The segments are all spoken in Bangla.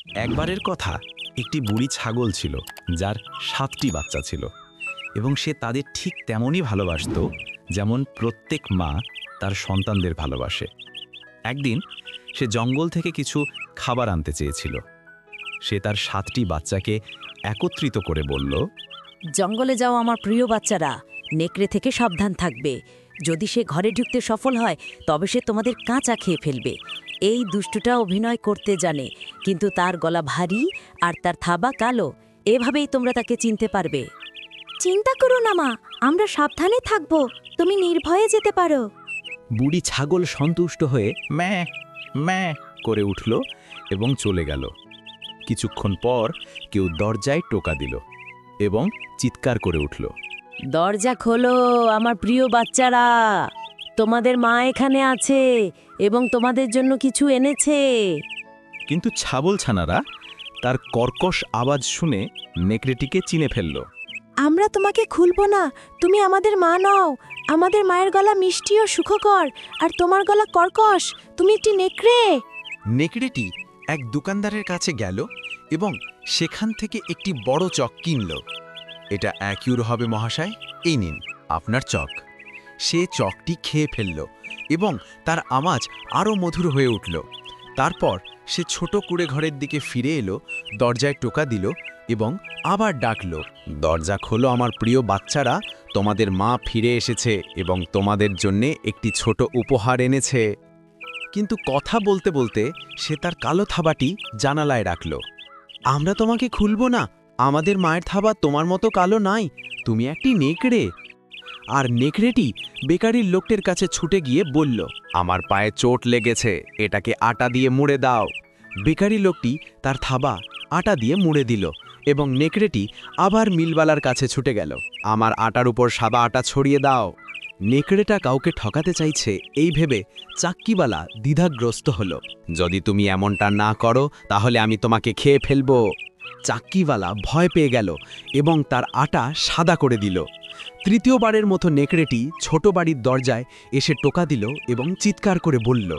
একবারের কথা, একটি বুড়ি ছাগল ছিল যার 7টি বাচ্চা ছিল এবং সে তাদের ঠিক তেমনই ভালোবাসত যেমন প্রত্যেক মা তার সন্তানদের ভালোবাসে। একদিন সে জঙ্গল থেকে কিছু খাবার আনতে চেয়েছিল। সে তার 7টি বাচ্চাকে একত্রিত করে বলল, জঙ্গলে যাও আমার প্রিয় বাচ্চারা, নেকড়ে থেকে সাবধান থাকবে। যদি সে ঘরে ঢুকতে সফল হয় তবে সে তোমাদের কাঁচা খেয়ে ফেলবে। এই দুষ্টুটা অভিনয় করতে জানে, কিন্তু তার গলা ভারী আর তার থাবা কালো। এভাবেই তোমরা তাকে চিনতে পারবে। চিন্তা করো না মা, আমরা সাবধানে থাকব, তুমি নির্ভয়ে যেতে পারো। বুড়ি ছাগল সন্তুষ্ট হয়ে ম্যাঁ ম্যাঁ করে উঠল এবং চলে গেল। কিছুক্ষণ পর কেউ দরজায় টোকা দিল এবং চিৎকার করে উঠল, দরজা খোলো আমার প্রিয় বাচ্চারা, তোমাদের মা এখানে আছে এবং তোমাদের জন্য কিছু এনেছে। কিন্তু ছাগলছানারা তার কর্কশ আওয়াজ শুনে নেকড়েটিকে চিনে ফেলল। আমরা তোমাকে খুলব না, তুমি আমাদের মা নও। আমাদের মায়ের গলা মিষ্টি ও সুখকর, আর তোমার গলা কর্কশ, তুমি একটি নেকড়ে। নেকড়েটি এক দোকানদারের কাছে গেল এবং সেখান থেকে একটি বড় চক কিনল। এটা 1 ইউরো হবে মহাশয়, এই নিন আপনার চক। সে চকটি খেয়ে ফেলল এবং তার আওয়াজ আরও মধুর হয়ে উঠল। তারপর সে ছোট কুঁড়ে ঘরের দিকে ফিরে এলো, দরজায় টোকা দিল এবং আবার ডাকল, দরজা খোলো আমার প্রিয় বাচ্চারা, তোমাদের মা ফিরে এসেছে এবং তোমাদের জন্যে একটি ছোট উপহার এনেছে। কিন্তু কথা বলতে বলতে সে তার কালো থাবাটি জানালায় রাখল। আমরা তোমাকে খুলব না, আমাদের মায়ের থাবা তোমার মতো কালো নাই, তুমি একটি নেকড়ে। আর নেকড়েটি বেকারির লোকটির কাছে ছুটে গিয়ে বলল, আমার পায়ে চোট লেগেছে, এটাকে আটা দিয়ে মুড়ে দাও। বেকারি লোকটি তার থাবা আটা দিয়ে মুড়ে দিল এবং নেকড়েটি আবার মিলওয়ালার কাছে ছুটে গেল, আমার আটার উপর সাদা আটা ছড়িয়ে দাও। নেকড়েটা কাউকে ঠকাতে চাইছে এই ভেবে চাক্কিওয়ালা দ্বিধাগ্রস্ত হল, যদি তুমি এমনটা না করো তাহলে আমি তোমাকে খেয়ে ফেলব। চাক্কিওয়ালা ভয় পেয়ে গেল এবং তার আটা সাদা করে দিল। তৃতীয়বারের মতো নেকড়েটি ছোট বাড়ির দরজায় এসে টোকা দিল এবং চিৎকার করে বলল,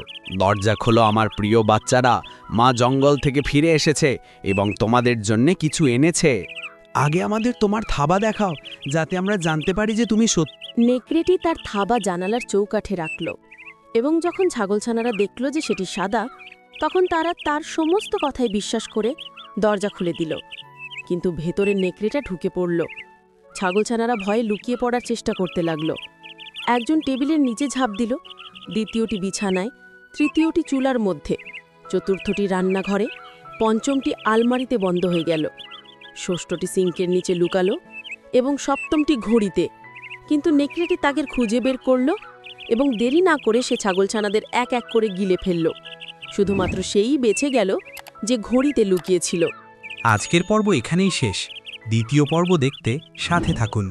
দরজা খোলো আমার প্রিয় বাচ্চারা, মা জঙ্গল থেকে ফিরে এসেছে এবং তোমাদের জন্যে কিছু এনেছে। আগে আমাদের তোমার থাবা দেখাও, যাতে আমরা জানতে পারি যে তুমি সত্যি। নেকড়েটি তার থাবা জানালার চৌকাঠে রাখল এবং যখন ছাগলছানারা দেখল যে সেটি সাদা, তখন তারা তার সমস্ত কথায় বিশ্বাস করে দরজা খুলে দিল। কিন্তু ভেতরের নেকড়েটা ঢুকে পড়ল। ছাগলছানারা ভয়ে লুকিয়ে পড়ার চেষ্টা করতে লাগল। একজন টেবিলের নিচে ঝাঁপ দিল, দ্বিতীয়টি বিছানায়, তৃতীয়টি চুলার মধ্যে, চতুর্থটি রান্নাঘরে, পঞ্চমটি আলমারিতে বন্ধ হয়ে গেল, ষষ্ঠটি সিঙ্কের নিচে লুকালো এবং সপ্তমটি ঘড়িতে। কিন্তু নেকড়েটি তাদের খুঁজে বের করল এবং দেরি না করে সে ছাগলছানাদের এক এক করে গিলে ফেলল। শুধুমাত্র সেই বেঁচে গেল যে ঘড়িতে লুকিয়েছিল। আজকের পর্ব এখানেই শেষ। দ্বিতীয় পর্ব দেখতে সাথে থাকুন।